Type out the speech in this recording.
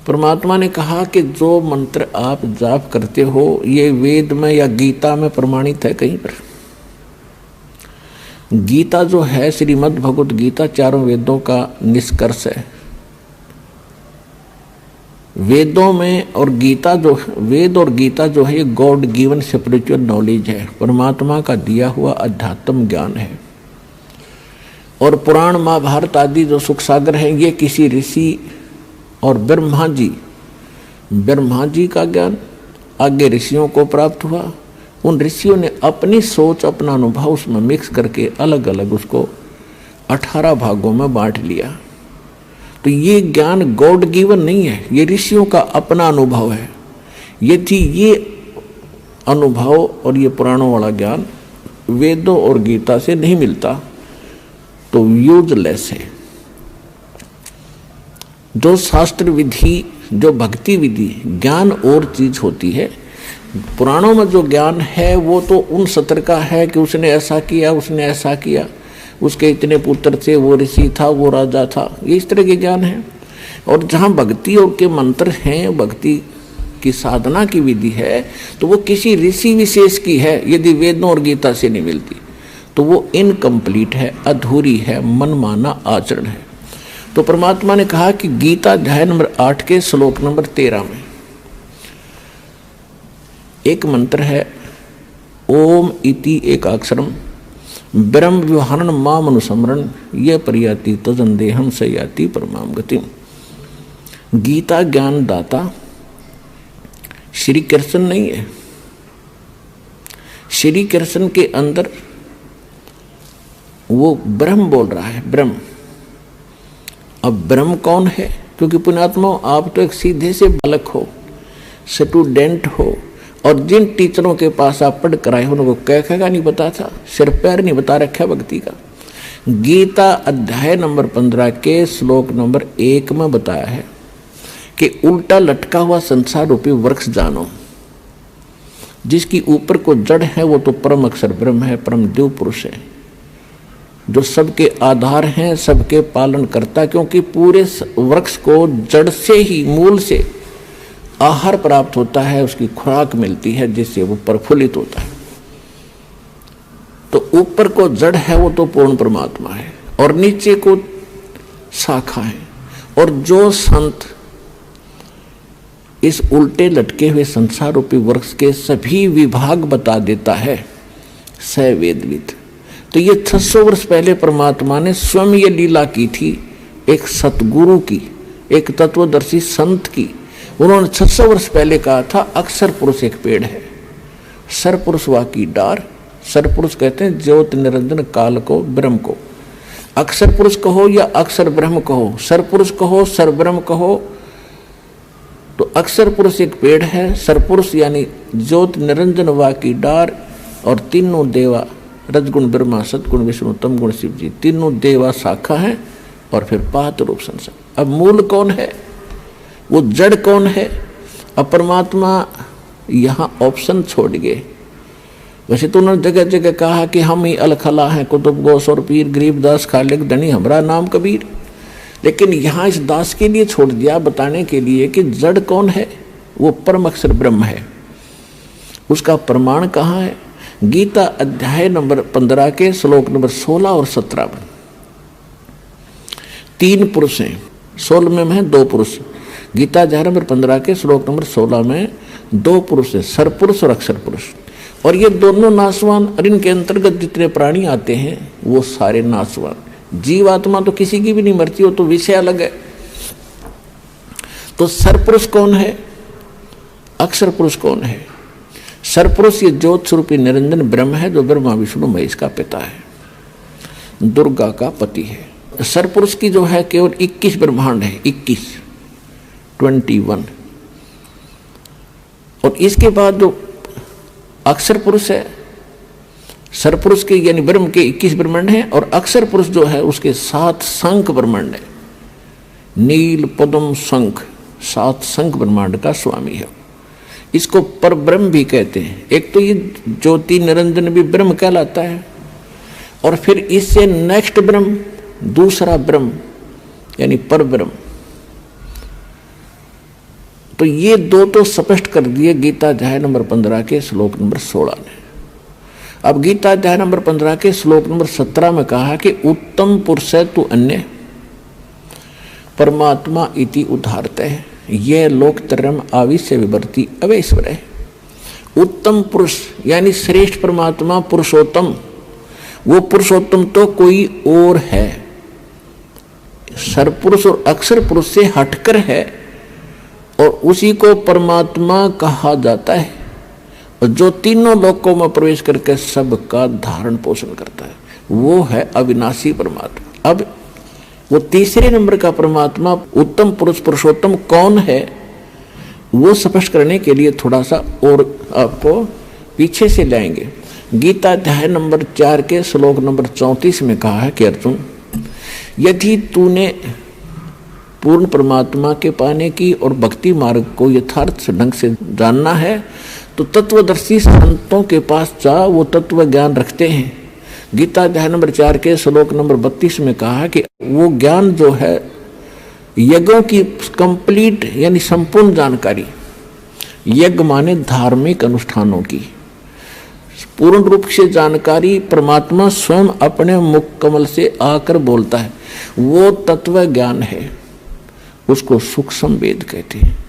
परमात्मा ने कहा कि जो मंत्र आप जाप करते हो ये वेद में या गीता में प्रमाणित है कहीं पर? गीता जो है श्रीमद् भगवत गीता चारों वेदों का निष्कर्ष है। वेदों में और गीता जो वेद और गीता जो है ये गॉड गिवन स्पिरिचुअल नॉलेज है, परमात्मा का दिया हुआ अध्यात्म ज्ञान है। और पुराण महाभारत आदि जो सुख सागर है ये किसी ऋषि और ब्रह्मा जी का ज्ञान आगे ऋषियों को प्राप्त हुआ। उन ऋषियों ने अपनी सोच अपना अनुभव उसमें मिक्स करके अलग अलग उसको 18 भागों में बांट लिया। तो ये ज्ञान गॉड गिवन नहीं है, ये ऋषियों का अपना अनुभव है। यदि ये अनुभव और ये पुराणों वाला ज्ञान वेदों और गीता से नहीं मिलता तो यूजलेस है। जो शास्त्र विधि, जो भक्ति विधि, ज्ञान और चीज होती है। पुराणों में जो ज्ञान है वो तो उन सत्र का है कि उसने ऐसा किया, उसने ऐसा किया, उसके इतने पुत्र थे, वो ऋषि था, वो राजा था, ये इस तरह के ज्ञान है। और जहाँ भक्ति और के मंत्र हैं, भक्ति की साधना की विधि है, तो वो किसी ऋषि विशेष की है। यदि वेदों और गीता से नहीं मिलती तो वो इनकम्प्लीट है, अधूरी है, मनमाना आचरण है। तो परमात्मा ने कहा कि गीता अध्याय नंबर 8 के श्लोक नंबर 13 में एक मंत्र है, ओम इति एक अक्षरम ब्रह्म व्यवहारण माम अनुसमरण ये परियाति तजंदेहम से याति परमाम गतिम। गीता ज्ञान दाता श्री कृष्ण नहीं है। श्री कृष्ण के अंदर वो ब्रह्म बोल रहा है, ब्रह्म। अब ब्रह्म कौन है? क्योंकि पुण्यात्मा आप तो एक सीधे से बालक हो, स्टूडेंट हो, और जिन टीचरों के पास आप पढ़ कर आए हो उनको कह नहीं बता था, सिर पैर नहीं बता रखा भक्ति का। गीता अध्याय नंबर 15 के श्लोक नंबर 1 में बताया है कि उल्टा लटका हुआ संसार रूपी वृक्ष जानो, जिसकी ऊपर को जड़ है वो तो परम अक्षर ब्रह्म है, परम देव पुरुष है, जो सबके आधार हैं, सबके पालन करता। क्योंकि पूरे वृक्ष को जड़ से ही, मूल से आहार प्राप्त होता है, उसकी खुराक मिलती है, जिससे वो प्रफुल्लित होता है। तो ऊपर को जड़ है वो तो पूर्ण परमात्मा है, और नीचे को शाखा है। और जो संत इस उल्टे लटके हुए संसार रूपी वृक्ष के सभी विभाग बता देता है, स वेदविद। तो ये 600 वर्ष पहले परमात्मा ने स्वयं ये लीला की थी, एक सतगुरु की, एक तत्वदर्शी संत की। उन्होंने 600 वर्ष पहले कहा था अक्षर पुरुष एक पेड़ है, सर पुरुष वा की डार। सर पुरुष कहते हैं ज्योत निरंजन काल को, ब्रह्म को। अक्षर पुरुष कहो या अक्षर ब्रह्म कहो, सर पुरुष कहो, सर ब्रह्म कहो, तो अक्षर पुरुष एक पेड़ है, सर पुरुष यानी ज्योत निरंजन वा की डार, और तीनों देवा, रजगुण ब्रह्मा, सतगुण विष्णु, तम गुण शिव जी, तीनों देवा शाखा है, और फिर पात रूप संसार। अब मूल कौन है? वो जड़ कौन है? अब परमात्मा यहाँ ऑप्शन छोड़ गए। वैसे तो उन्होंने जगह जगह कहा कि हम ही अलखला हैं, कुतुब गोस और पीर, गरीबदास खालिक धनी हमारा नाम कबीर। लेकिन यहाँ इस दास के लिए छोड़ दिया, बताने के लिए कि जड़ कौन है? वो परम अक्षर ब्रह्म है। उसका प्रमाण कहाँ है? गीता अध्याय नंबर 15 के श्लोक नंबर 16 और 17 में 3 पुरुष हैं, 16 में 2 पुरुष। गीता अध्याय नंबर 15 के श्लोक नंबर 16 में 2 पुरुष है, सरपुरुष और अक्षर पुरुष। और ये दोनों नाशवान, और इनके अंतर्गत जितने प्राणी आते हैं वो सारे नाशवान। जीवात्मा तो किसी की भी नहीं मरती, हो तो विषय अलग है। तो सरपुरुष कौन है? अक्षर पुरुष कौन है? सरपुरुष ये ज्योत स्वरूपी निरंजन ब्रह्म है, जो ब्रह्मा विष्णु महेश का पिता है, दुर्गा का पति है। सरपुरुष की जो है केवल 21 ब्रह्मांड है, 21। और इसके बाद जो अक्षर पुरुष है, सरपुरुष के यानी ब्रह्म के 21 ब्रह्मांड है, और अक्षर पुरुष जो है उसके 7 शंख ब्रह्मांड है। नील पद्म शंख, 7 शंख ब्रह्मांड का स्वामी है। इसको पर ब्रह्म भी कहते हैं। एक तो ये ज्योति निरंजन भी ब्रह्म कहलाता है, और फिर इससे नेक्स्ट ब्रह्म, दूसरा ब्रह्म यानी पर ब्रह्म। तो ये दो तो स्पष्ट कर दिए गीता अध्याय नंबर 15 के श्लोक नंबर 16 ने। अब गीता अध्याय नंबर 15 के श्लोक नंबर 17 में कहा कि उत्तम पुरुष तु अन्य परमात्मा इति उदाहरते है, यह लोकत्रयम् आविश्य विवर्ति अवैश्वर है। उत्तम पुरुष यानी श्रेष्ठ परमात्मा पुरुषोत्तम, वो पुरुषोत्तम तो कोई और है, सरपुरुष और अक्षर पुरुष से हटकर है और उसी को परमात्मा कहा जाता है, और जो तीनों लोकों में प्रवेश करके सबका धारण पोषण करता है, वो है अविनाशी परमात्मा। अब वो तीसरे नंबर का परमात्मा उत्तम पुरुष पुरुषोत्तम कौन है, वो स्पष्ट करने के लिए थोड़ा सा और आपको पीछे से लाएंगे। गीता अध्याय नंबर 4 के श्लोक नंबर 34 में कहा है कि अर्जुन, यदि तूने पूर्ण परमात्मा के पाने की और भक्ति मार्ग को यथार्थ ढंग से जानना है तो तत्वदर्शी संतों के पास जा, वो तत्व ज्ञान रखते हैं। गीता अध्याय नंबर 4 के श्लोक नंबर 32 में कहा कि वो ज्ञान जो है यज्ञों की कंप्लीट यानी संपूर्ण जानकारी, यज्ञ माने धार्मिक अनुष्ठानों की पूर्ण रूप से जानकारी परमात्मा स्वयं अपने मुख कमल से आकर बोलता है, वो तत्व ज्ञान है, उसको सूक्ष्म वेद कहते हैं।